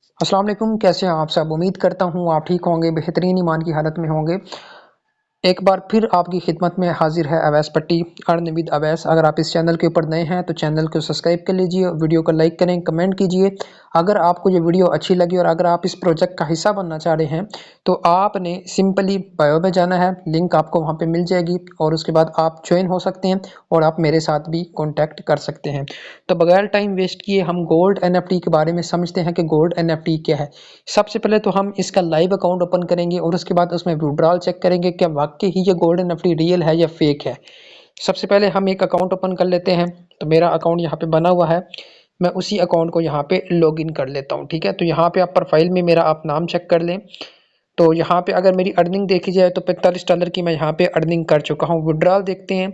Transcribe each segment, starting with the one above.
अस्सलाम वालेकुम, कैसे हैं आप सब। उम्मीद करता हूँ आप ठीक होंगे, बेहतरीन ईमान की हालत में होंगे। एक बार फिर आपकी खिदमत में हाजिर है अवैस पट्टी, अर्न विद अवैस। अगर आप इस चैनल के ऊपर नए हैं तो चैनल को सब्सक्राइब कर लीजिए, वीडियो को लाइक करें, कमेंट कीजिए। अगर आपको ये वीडियो अच्छी लगी और अगर आप इस प्रोजेक्ट का हिस्सा बनना चाह रहे हैं तो आपने सिंपली बायो में जाना है, लिंक आपको वहाँ पे मिल जाएगी और उसके बाद आप ज्वाइन हो सकते हैं और आप मेरे साथ भी कॉन्टैक्ट कर सकते हैं। तो बगैर टाइम वेस्ट किए हम गोल्ड NFT के बारे में समझते हैं कि गोल्ड NFT क्या है। सबसे पहले तो हम इसका लाइव अकाउंट ओपन करेंगे और उसके बाद उसमें विड्रॉल चेक करेंगे क्या वाकई ही ये गोल्ड NFT रियल है या फेक है। सबसे पहले हम एक अकाउंट ओपन कर लेते हैं। तो मेरा अकाउंट यहाँ पे बना हुआ है, मैं उसी अकाउंट को यहाँ पे लॉगिन कर लेता हूँ। ठीक है, तो यहाँ पे आप प्रोफाइल में मेरा आप नाम चेक कर लें। तो यहाँ पे अगर मेरी अर्निंग देखी जाए तो $45 की मैं यहाँ पे अर्निंग कर चुका हूँ। विड्रॉल देखते हैं,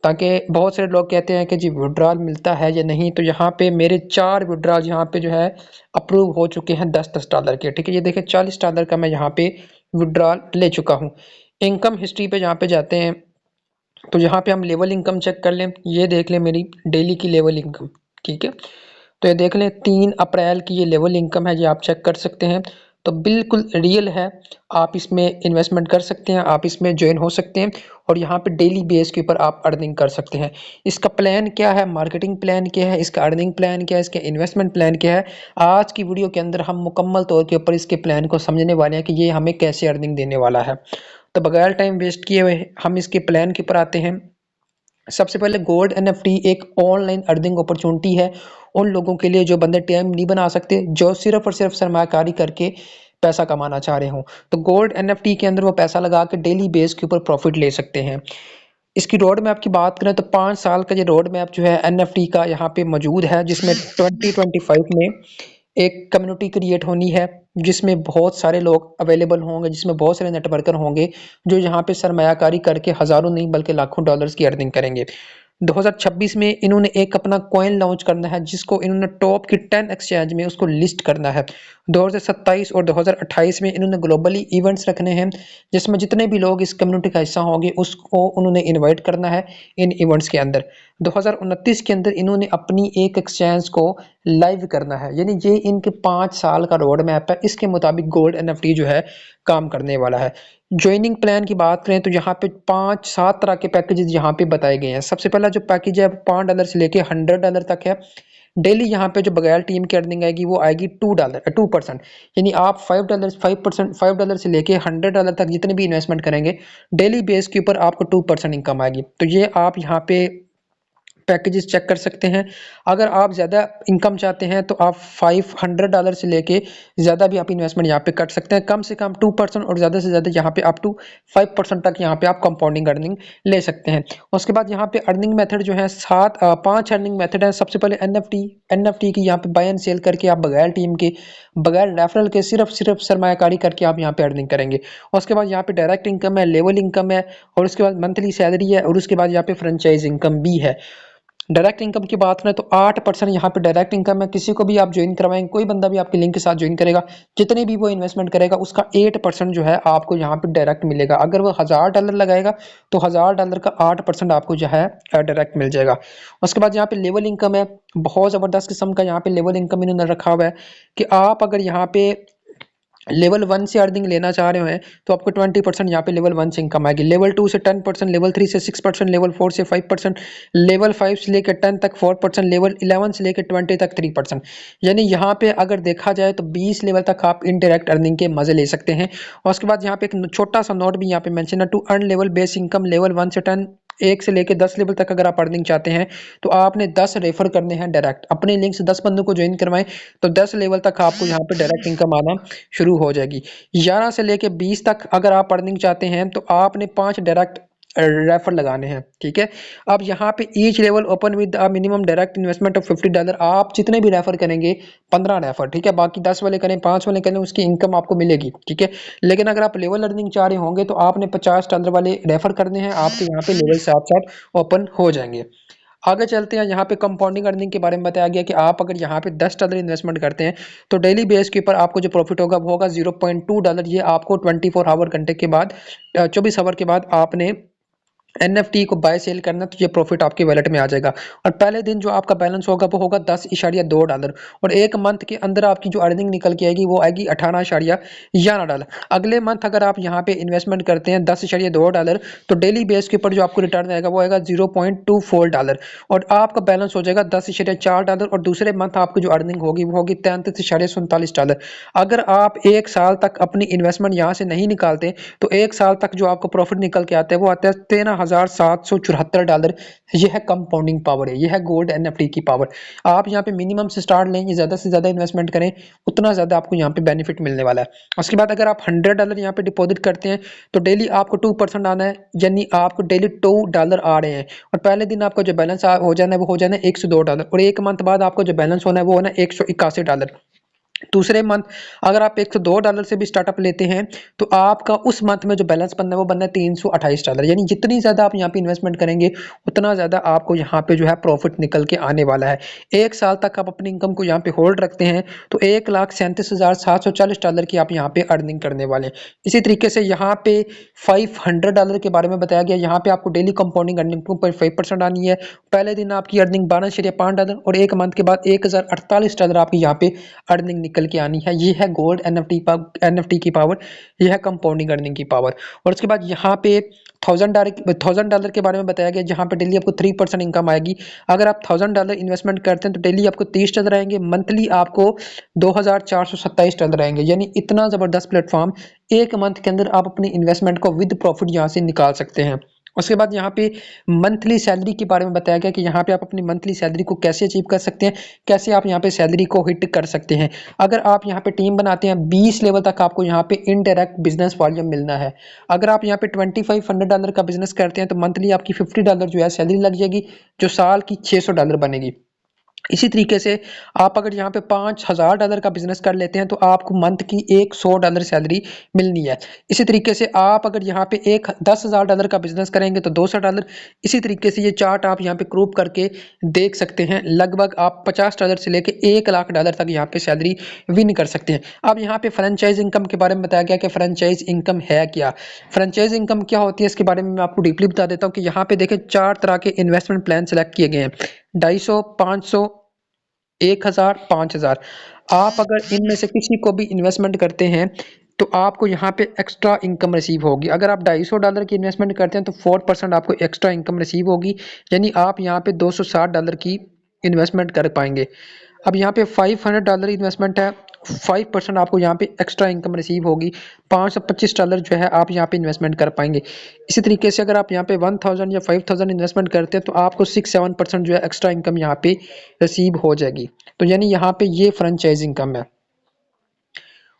ताकि बहुत सारे लोग कहते हैं कि जी विड्रॉल मिलता है या नहीं। तो यहाँ पे मेरे 4 विड्रॉल यहाँ पे जो है अप्रूव हो चुके हैं $10-10 के। ठीक है, ये देखिए $40 का मैं यहाँ पे विड्रॉल ले चुका हूँ। इनकम हिस्ट्री पे यहाँ पे जाते हैं तो यहाँ पे हम लेवल इनकम चेक कर लें। ये देख लें मेरी डेली की लेवल इनकम। ठीक है, तो ये देख लें 3 अप्रैल की ये लेवल इनकम है, ये आप चेक कर सकते हैं। तो बिल्कुल रियल है, आप इसमें इन्वेस्टमेंट कर सकते हैं, आप इसमें ज्वाइन हो सकते हैं और यहाँ पे डेली बेस के ऊपर आप अर्निंग कर सकते हैं। इसका प्लान क्या है, मार्केटिंग प्लान क्या है, इसका अर्निंग प्लान क्या है, इसका इन्वेस्टमेंट प्लान क्या है, आज की वीडियो के अंदर हम मुकम्मल तौर के ऊपर इसके प्लान को समझने वाले हैं कि ये हमें कैसे अर्निंग देने वाला है। तो बगैर टाइम वेस्ट किए हुए हम इसके प्लान के ऊपर आते हैं। सबसे पहले गोल्ड NFT एक ऑनलाइन अर्निंग अपॉर्चुनिटी है उन लोगों के लिए जो बंदे टाइम नहीं बना सकते, जो सिर्फ और सिर्फ सरमायाकारी करके पैसा कमाना चाह रहे हों। तो गोल्ड NFT के अंदर वो पैसा लगा के डेली बेस के ऊपर प्रॉफिट ले सकते हैं। इसकी रोड मैप की बात करें तो 5 साल का ये रोड मैप जो है NFT का यहाँ पे मौजूद है, जिसमें 2025 में एक कम्युनिटी क्रिएट होनी है, जिसमें बहुत सारे लोग अवेलेबल होंगे, जिसमें बहुत सारे नेटवर्कर होंगे जो यहाँ पे सरमायाकारी करके हज़ारों नहीं बल्कि लाखों डॉलर्स की अर्निंग करेंगे। 2026 में इन्होंने एक अपना कॉइन लॉन्च करना है, जिसको इन्होंने टॉप की 10 एक्सचेंज में उसको लिस्ट करना है। 2027 और 2028 में इन्होंने ग्लोबली इवेंट्स रखने हैं, जिसमें जितने भी लोग इस कम्युनिटी का हिस्सा होंगे उसको उन्होंने इनवाइट करना है इन इवेंट्स के अंदर। 2029 के अंदर इन्होंने अपनी एक एक्सचेंज को लाइव करना है। यानी ये इनके 5 साल का रोड मैप है, इसके मुताबिक गोल्ड NFT जो है काम करने वाला है। ज्वाइनिंग प्लान की बात करें तो यहाँ पे 5-7 तरह के पैकेजेस यहाँ पे बताए गए हैं। सबसे पहला जो पैकेज है $5 से लेके $100 तक है। डेली यहाँ पे जो बगैर टीम की अर्निंग आएगी वो आएगी $2 यानी आप $5 से लेके $100 तक जितने भी इन्वेस्टमेंट करेंगे डेली बेस के ऊपर आपको 2% इनकम आएगी। तो ये आप यहाँ पे पैकेजेस चेक कर सकते हैं। अगर आप ज़्यादा इनकम चाहते हैं तो आप $500 से लेके ज़्यादा भी आप इन्वेस्टमेंट यहाँ पे कर सकते हैं। कम से कम 2% और ज़्यादा से ज़्यादा यहाँ पे अप टू 5% तक यहाँ पे आप कंपाउंडिंग अर्निंग ले सकते हैं। उसके बाद यहाँ पे अर्निंग मेथड जो है 5 अर्निंग मेथड है। सबसे पहले NFT की यहाँ पे बाय एंड सेल करके आप बगैर टीम के, बगैर रेफरल के, सिर्फ सरमायाकारी करके आप यहाँ पे अर्निंग करेंगे। उसके बाद यहाँ पे डायरेक्ट इनकम है, लेवल इनकम है और उसके बाद मंथली सैलरी है और उसके बाद यहाँ पे फ्रेंचाइज इनकम भी है। डायरेक्ट इनकम की बात करें तो 8% यहाँ पे डायरेक्ट इनकम है। किसी को भी आप ज्वाइन करवाएंगे, कोई बंदा भी आपके लिंक के साथ ज्वाइन करेगा, जितने भी वो इन्वेस्टमेंट करेगा उसका 8% जो है आपको यहाँ पे डायरेक्ट मिलेगा। अगर वो $1000 लगाएगा तो $1000 का 8% आपको जो है डायरेक्ट मिल जाएगा। उसके बाद यहाँ पे लेवल इनकम है, बहुत ज़बरदस्त किस्म का यहाँ पे लेवल इनकम इन्होंने रखा हुआ है कि आप अगर यहाँ पे लेवल 1 से अर्निंग लेना चाह रहे हैं तो आपको 20% यहाँ पे लेवल 1 से इनकम आएगी, लेवल 2 से 10%, लेवल 3 से 6%, लेवल 4 से 5%, लेवल 5 से लेकर 10 तक 4%, लेवल 11 से लेकर 20 तक 3%। यानी यहाँ पे अगर देखा जाए तो 20 लेवल तक आप इनडायरेक्ट अर्निंग के मजे ले सकते हैं। और उसके बाद यहाँ पे एक छोटा सा नोट भी यहाँ पे मेंशन है, to earn level base income level 1 से 10, 1 से लेकर 10 लेवल तक अगर आप अर्निंग चाहते हैं तो आपने 10 रेफर करने हैं डायरेक्ट, अपने लिंक से 10 बंदों को ज्वाइन करवाएं तो 10 लेवल तक आपको यहाँ पे डायरेक्ट इनकम आना शुरू हो जाएगी। 11 से लेके 20 तक अगर आप अर्निंग चाहते हैं तो आपने 5 डायरेक्ट रेफर लगाने हैं। ठीक है, अब यहाँ पे each level open with minimum direct investment of $50। आप जितने भी रेफर करेंगे 15 रेफर, ठीक है, बाकी 10 वाले करें, 5 वाले करें, उसकी इनकम आपको मिलेगी। ठीक है, लेकिन अगर आप लेवल अर्निंग चाह रहे होंगे तो आपने $50 वाले रेफर करने हैं, आपके यहाँ पे लेवल साथ साथ ओपन हो जाएंगे। आगे चलते हैं, यहाँ पे कंपाउंडिंग अर्निंग के बारे में बताया गया कि आप अगर यहाँ पे $10 इन्वेस्टमेंट करते हैं तो डेली बेस के ऊपर आपको जो प्रॉफिट होगा वो होगा $0.2। ये आपको 24 आवर घंटे के बाद 24 आवर के बाद आपने एनएफटी को बाय सेल करना, तो ये प्रॉफिट आपके वैलेट में आ जाएगा। और पहले दिन जो आपका बैलेंस होगा वो होगा $10.2 और एक मंथ के अंदर आपकी जो अर्निंग निकल के आएगी वो आएगी $18.11। अगले मंथ अगर आप यहाँ पे इन्वेस्टमेंट करते हैं $10.2, तो डेली बेस के ऊपर जो आपको रिटर्न आएगा वो आएगा $0.24 और आपका बैलेंस हो जाएगा $10.4 और दूसरे मंथ आपकी जो अर्निंग होगी वो होगी $33.47। अगर आप एक साल तक अपनी इन्वेस्टमेंट यहाँ से नहीं निकालते तो एक साल तक जो आपको प्रॉफिट निकल के आता है वो आता है $13,774। यह है कंपाउंडिंग पावर है, यह है गोल्ड एनएफटी की पावर। आप यहाँ पे मिनिमम से स्टार्ट लें, ज़्यादा से ज़्यादा इन्वेस्टमेंट करें, उतना ज़्यादा आपको यहाँ पे बेनिफिट मिलने वाला है। उसके बाद अगर आप $100 यहाँ पे डिपॉजिट करते हैं तो डेली आपको 2% आना है, यानी आपको डेली $2 आ रहे हैं। और पहले दिन आपका जो बैलेंस हो जाना है वो हो जाना है $102 और एक मंथ बाद आपको जो बैलेंस होना है वो होना है $181। दूसरे मंथ अगर आप $102 से भी स्टार्टअप लेते हैं तो आपका उस मंथ में जो बैलेंस बनना है वो बनना है $328। यानी जितनी ज़्यादा आप यहाँ पे इन्वेस्टमेंट करेंगे उतना ज़्यादा आपको यहाँ पे जो है प्रॉफिट निकल के आने वाला है। एक साल तक आप अपनी इनकम को यहाँ पे होल्ड रखते हैं तो $1,37,740 की आप यहाँ पे अर्निंग करने वाले हैं। इसी तरीके से यहाँ पे $500 के बारे में बताया गया। यहाँ पे आपको डेली कंपाउंडिंग अर्निंग 2.5% आनी है। पहले दिन आपकी अर्निंग $12.5 और एक मंथ के बाद $1,048 आपकी यहाँ पे अर्निंग निकल के आनी है। ये है गोल्ड एनएफटी की पावर, ये है कंपाउंडिंग अर्निंग की पावर। और उसके बाद यहाँ पे $1,000 के बारे में बताया गया जहाँ पे डेली आपको 3% इनकम आएगी। अगर आप $1,000 इन्वेस्टमेंट करते हैं तो डेली आपको $30 आएंगे, मंथली आपको $2,427 आएंगे। यानी इतना ज़बरदस्त प्लेटफॉर्म, एक मंथ के अंदर आप अपनी इन्वेस्टमेंट को विद प्रॉफिट यहाँ से निकाल सकते हैं। उसके बाद यहाँ पे मंथली सैलरी के बारे में बताया गया कि यहाँ पे आप अपनी मंथली सैलरी को कैसे अचीव कर सकते हैं, कैसे आप यहाँ पे सैलरी को हिट कर सकते हैं। अगर आप यहाँ पे टीम बनाते हैं 20 लेवल तक आपको यहाँ पे इनडायरेक्ट बिजनेस वॉल्यूम मिलना है। अगर आप यहाँ पे $2,500 का बिजनेस करते हैं तो मंथली आपकी $50 जो है सैलरी लग जाएगी, जो साल की $600 बनेगी। इसी तरीके से आप अगर यहाँ पे $5,000 का बिजनेस कर लेते हैं तो आपको मंथ की $100 सैलरी मिलनी है। इसी तरीके से आप अगर यहाँ पे $10,000 का बिजनेस करेंगे तो $200। इसी तरीके से ये चार्ट आप यहाँ पे ग्रुप करके देख सकते हैं। लगभग आप $50 से लेके $1,00,000 तक यहाँ पे सैलरी विन कर सकते हैं। अब यहाँ पे फ्रेंचाइज इनकम के बारे में बताया गया कि फ्रेंचाइज इनकम है क्या। फ्रेंचाइज इनकम क्या होती है इसके बारे में मैं आपको डीपली बता देता हूँ कि यहाँ पे देखें 4 तरह के इन्वेस्टमेंट प्लान सेलेक्ट किए गए हैं, 250, 500, 1,000, 5,000। आप अगर इनमें से किसी को भी इन्वेस्टमेंट करते हैं तो आपको यहाँ पे एक्स्ट्रा इनकम रिसीव होगी। अगर आप $250 की इन्वेस्टमेंट करते हैं तो 4% आपको एक्स्ट्रा इनकम रिसीव होगी, यानी आप यहाँ पे $260 की इन्वेस्टमेंट कर पाएंगे। अब यहाँ पे $500 इन्वेस्टमेंट है, 5% आपको यहाँ पे एक्स्ट्रा इनकम रिसीव होगी, $525 जो है आप यहाँ पे इन्वेस्टमेंट कर पाएंगे। इसी तरीके से अगर आप यहाँ पे 1,000 या 5,000 इन्वेस्टमेंट करते हैं तो आपको 6-7% जो है एक्स्ट्रा इनकम यहाँ पे रिसीव हो जाएगी। तो यानी यहाँ पे ये फ्रेंचाइज इनकम है।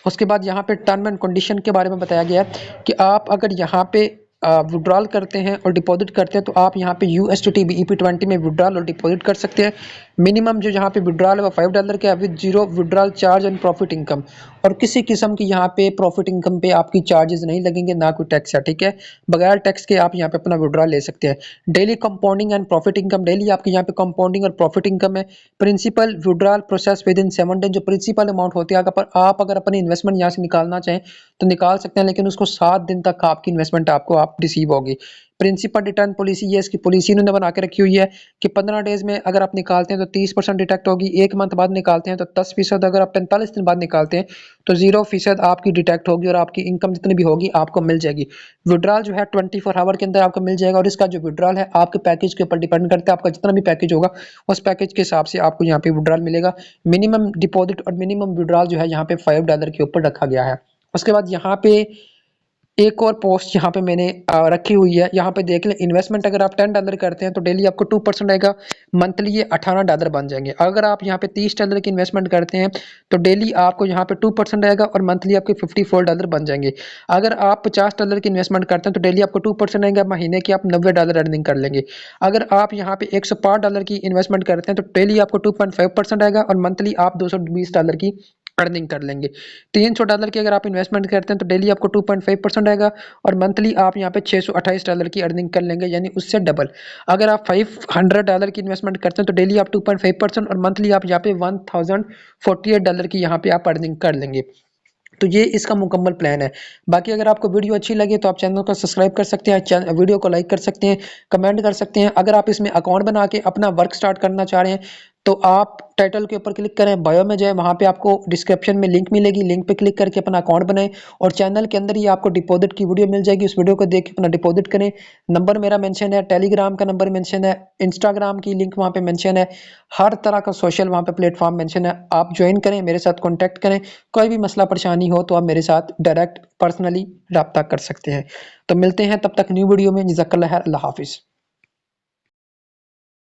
उसके बाद यहाँ पे टर्म एंड कंडीशन के बारे में बताया गया है कि आप अगर यहाँ पे विड्रॉल करते हैं और डिपॉजिट करते हैं तो आप यहाँ पे USDT EP20 में विड्रॉल और डिपॉजिट कर सकते हैं। मिनिमम जो यहाँ पे विड्रॉल है वो $5 का with zero withdrawal charge and profit income, और किसी किस्म की यहाँ पे प्रॉफिट इनकम पे आपकी चार्जेस नहीं लगेंगे, ना कोई टैक्स है। ठीक है, बगैर टैक्स के आप यहाँ पे अपना विड्रॉल ले सकते हैं। Daily compounding and profit income, daily आपके यहाँ पे कंपाउंडिंग और प्रॉफिट इनकम है। Principal withdrawal process within 7 डेज, जो प्रिंसिपल अमाउंट होती है आप अगर अपनी इन्वेस्टमेंट यहाँ से निकालना चाहें तो निकाल सकते हैं, लेकिन उसको 7 दिन तक आपकी इन्वेस्टमेंट आपको आप रिसीव होगी। प्रिंसिपल रिटर्न पॉलिसी, ये इसकी पॉलिसी इन्होंने बना के रखी हुई है कि 15 डेज में अगर आप निकालते हैं तो 30% डिटेक्ट होगी, एक मंथ बाद निकालते हैं तो 10%, अगर आप 45 दिन बाद निकालते हैं तो 0% आपकी डिटेक्ट होगी और आपकी इनकम जितनी भी होगी आपको मिल जाएगी। विड्रॉल जो है 24 आवर के अंदर आपको मिल जाएगा और इसका जो विड्रॉल है आपके पैकेज के ऊपर डिपेंड करता है। आपका जितना भी पैकेज होगा उस पैकेज के हिसाब से आपको यहाँ पे विड्रॉल मिलेगा। मिनिमम डिपॉजिट और मिनिमम विड्रॉल जो है यहाँ पे $5 के ऊपर रखा गया है। उसके बाद यहाँ पे एक और पोस्ट यहाँ पे मैंने रखी हुई है, यहाँ पे देख लें। इन्वेस्टमेंट अगर आप $10 करते हैं तो डेली आपको 2% आएगा, मंथली ये $18 बन जाएंगे। अगर आप यहाँ पे $30 की इन्वेस्टमेंट करते हैं तो डेली आपको यहाँ पे 2% आएगा और मंथली आपके $54 बन जाएंगे। अगर आप $50 की इन्वेस्टमेंट करते हैं तो डेली आपको 2% आएगा, महीने की आप $90 अर्निंग कर लेंगे। अगर आप यहाँ पे $105 की इन्वेस्टमेंट करते हैं तो डेली आपको 2.5% आएगा और मंथली आप $220 की अर्निंग कर लेंगे। $300 की अगर आप इन्वेस्टमेंट करते हैं तो डेली आपको 2.5% आएगा और मंथली आप यहाँ पे $628 की अर्निंग कर लेंगे, यानी उससे डबल। अगर आप $500 की इन्वेस्टमेंट करते हैं तो डेली आप 2.5% और मंथली आप यहाँ पे $1,048 की यहाँ पे आप अर्निंग कर लेंगे। तो ये इसका मुकम्मल प्लान है। बाकी अगर आपको वीडियो अच्छी लगे तो आप चैनल को सब्सक्राइब कर सकते हैं, वीडियो को लाइक कर सकते हैं, कमेंट कर सकते हैं। अगर आप इसमें अकाउंट बना के अपना वर्क स्टार्ट करना चाह रहे हैं तो आप टाइटल के ऊपर क्लिक करें, बायो में जाए, वहाँ पे आपको डिस्क्रिप्शन में लिंक मिलेगी, लिंक पे क्लिक करके अपना अकाउंट बनाएं और चैनल के अंदर ही आपको डिपॉजिट की वीडियो मिल जाएगी। उस वीडियो को देख के अपना डिपॉजिट करें। नंबर मेरा मेंशन है, टेलीग्राम का नंबर मेंशन है, इंस्टाग्राम की लिंक वहाँ पे मेंशन है, हर तरह का सोशल वहाँ पे प्लेटफॉर्म मेंशन है। आप ज्वाइन करें, मेरे साथ कॉन्टैक्ट करें। कोई भी मसला परेशानी हो तो आप मेरे साथ डायरेक्ट पर्सनली रब्ता कर सकते हैं। तो मिलते हैं तब तक न्यू वीडियो में। जज़ाकल्लाह खैर, अल्लाह हाफिज़।